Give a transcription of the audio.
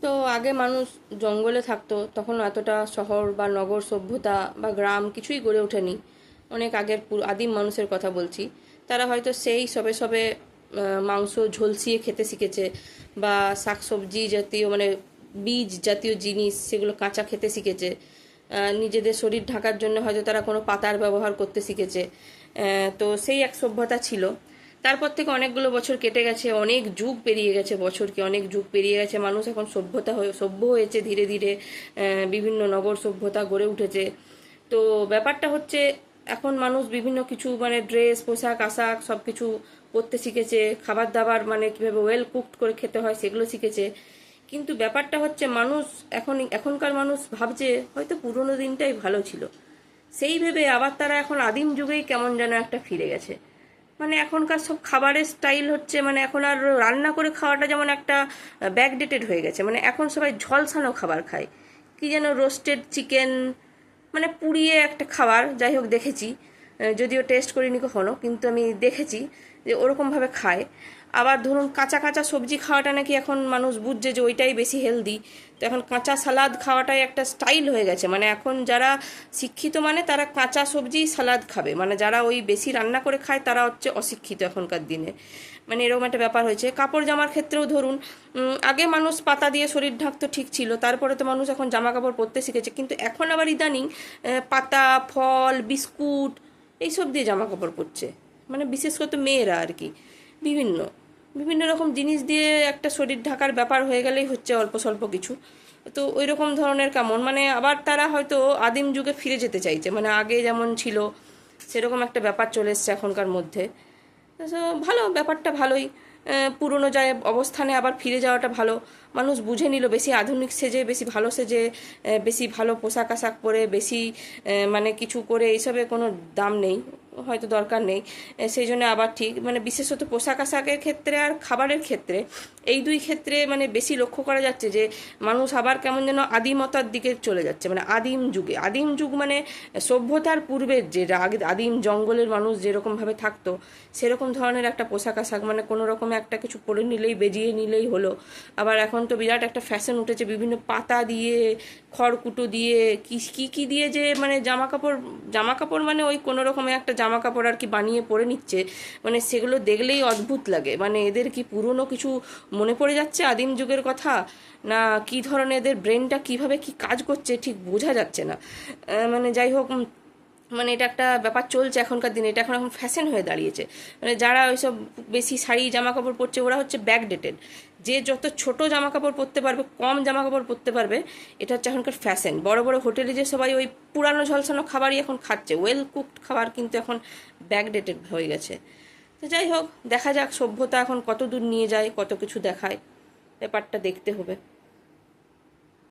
তো আগে মানুষ জঙ্গলে থাকতো, তখন এতটা শহর বা নগর সভ্যতা বা গ্রাম কিছুই গড়ে ওঠেনি। অনেক আগের আদিম মানুষের কথা বলছি। তারা হয়তো সেই সবে সবে মাংস ঝলসিয়ে খেতে শিখেছে, বা শাকসবজি জাতীয় মানে বীজ জাতীয় জিনিস সেগুলো কাঁচা খেতে শিখেছে। নিজেদের শরীর ঢাকার জন্য হয়তো তারা কোনো পাতার ব্যবহার করতে শিখেছে। তো সেই এক সভ্যতা ছিল। তারপর থেকে অনেকগুলো বছর কেটে গেছে, অনেক যুগ পেরিয়ে গেছে, বছর কি অনেক যুগ পেরিয়ে গেছে, মানুষ এখন সভ্য হয়েছে ধীরে ধীরে। বিভিন্ন নগর সভ্যতা গড়ে উঠেছে। তো ব্যাপারটা হচ্ছে, এখন মানুষ বিভিন্ন কিছু মানে ড্রেস পোশাক আশাক সব কিছু পরতে শিখেছে, খাবার দাবার মানে কীভাবে ওয়েল কুকড করে খেতে হয় সেগুলো শিখেছে। কিন্তু ব্যাপারটা হচ্ছে, মানুষ এখনকার মানুষ ভাবছে হয়তো পুরোনো দিনটাই ভালো ছিল। সেই ভেবে আবার তারা এখন আদিম যুগেই কেমন যেন একটা ফিরে গেছে। মানে এখনকার সব খাবারের স্টাইল হচ্ছে, মানে এখন আর রান্না করে খাওয়াটা যেমন একটা ব্যাকডেটেড হয়ে গেছে। মানে এখন সবাই ঝলসানো খাবার খায়, কি যেন রোস্টেড চিকেন, মানে পুড়িয়ে একটা খাবার, যাই হোক দেখেছি, যদিও টেস্ট করিনি কখনো, কিন্তু আমি দেখেছি যে ওরকমভাবে খায়। আবার ধরুন কাঁচা কাঁচা সবজি খাওয়াটা নাকি এখন মানুষ বুঝছে যে ওইটাই বেশি হেলদি। তো এখন কাঁচা সালাদ খাওয়াটাই একটা স্টাইল হয়ে গেছে। মানে এখন যারা শিক্ষিত মানে তারা কাঁচা সবজি সালাদ খাবে, মানে যারা ওই বেশি রান্না করে খায় তারা হচ্ছে অশিক্ষিত এখনকার দিনে। মানে এরকম একটা ব্যাপার হয়েছে। কাপড় জামার ক্ষেত্রেও ধরুন, আগে মানুষ পাতা দিয়ে শরীর ঢাকতো, ঠিক ছিল, তারপরে তো মানুষ এখন জামা কাপড় পরতে শিখেছে। কিন্তু এখন আবার ইদানিং পাতা, ফল, বিস্কুট এইসব দিয়ে জামা কাপড় পরছে। মানে বিশেষ করে মেয়েরা আর কি, বিভিন্ন বিভিন্ন রকম জিনিস দিয়ে একটা শরীর ঢাকার ব্যাপার হয়ে গেলেই হচ্ছে অল্প স্বল্প কিছু। তো ওই রকম ধরনের কেমন, মানে আবার তারা হয়তো আদিম যুগে ফিরে যেতে চাইছে, মানে আগে যেমন ছিল সেরকম একটা ব্যাপার চলে এসছে এখনকার মধ্যে। তো ভালো, ব্যাপারটা ভালোই। পুরনো যায় অবস্থানে আবার ফিরে যাওয়াটা ভালো। মানুষ বুঝে নিল বেশি আধুনিক সেজে, বেশি ভালো সেজে, বেশি ভালো পোশাক আশাক পরে, বেশি মানে কিছু করে এইসবে কোনো দাম নেই, হয়তো দরকার নেই। সেই জন্য আবার ঠিক, মানে বিশেষত পোশাক আশাকের ক্ষেত্রে আর খাবারের ক্ষেত্রে, এই দুই ক্ষেত্রে মানে বেশি লক্ষ্য করা যাচ্ছে যে মানুষ আবার কেমন যেন আদিমতার দিকে চলে যাচ্ছে। মানে আদিম যুগে, আদিম যুগ মানে সভ্যতার পূর্বের যে আদিম জঙ্গলের মানুষ যেরকমভাবে থাকতো সেরকম ধরনের একটা পোশাক আশাক, মানে কোনো রকমে একটা কিছু পরে নিলেই বেজিয়ে নিলেই হলো। আবার এখন তো বিরাট একটা ফ্যাশন উঠেছে, বিভিন্ন পাতা দিয়ে, খড়কুটো দিয়ে, কি কি দিয়ে যে মানে জামা কাপড় মানে ওই কোনো রকমে একটা জামা কাপড় আর কি বানিয়ে পরে নিচ্ছে। মানে সেগুলো দেখলেই অদ্ভুত লাগে। মানে এদের কি পুরনো কিছু মনে পড়ে যাচ্ছে আদিম যুগের কথা, না কি ধরনের এদের ব্রেনটা কিভাবে কি কাজ করছে ঠিক বোঝা যাচ্ছে না। মানে যাই হোক, মানে এটা একটা ব্যাপার চলছে এখনকার দিনে, এটা এখন ফ্যাশন হয়ে দাঁড়িয়েছে। মানে যারা ওইসব বেশি শাড়ি জামা কাপড় পরছে ওরা হচ্ছে ব্যাকডেটেড। যে যত ছোট জামা কাপড় পরতে পারবে, কম জামা কাপড় পরতে পারবে, এটা হচ্ছে এখনকার ফ্যাশন। বড় বড় হোটেলে যে সবাই ওই পুরানো ঝলসানো খাবারই এখন খাচ্ছে, ওয়েল কুকড খাবার, কিন্তু এখন ব্যাকডেটেড হয়ে গেছে। তো যাই হোক, দেখা যাক সভ্যতা এখন কত দূর নিয়ে যায়, কত কিছু দেখায়, ব্যাপারটা দেখতে হবে।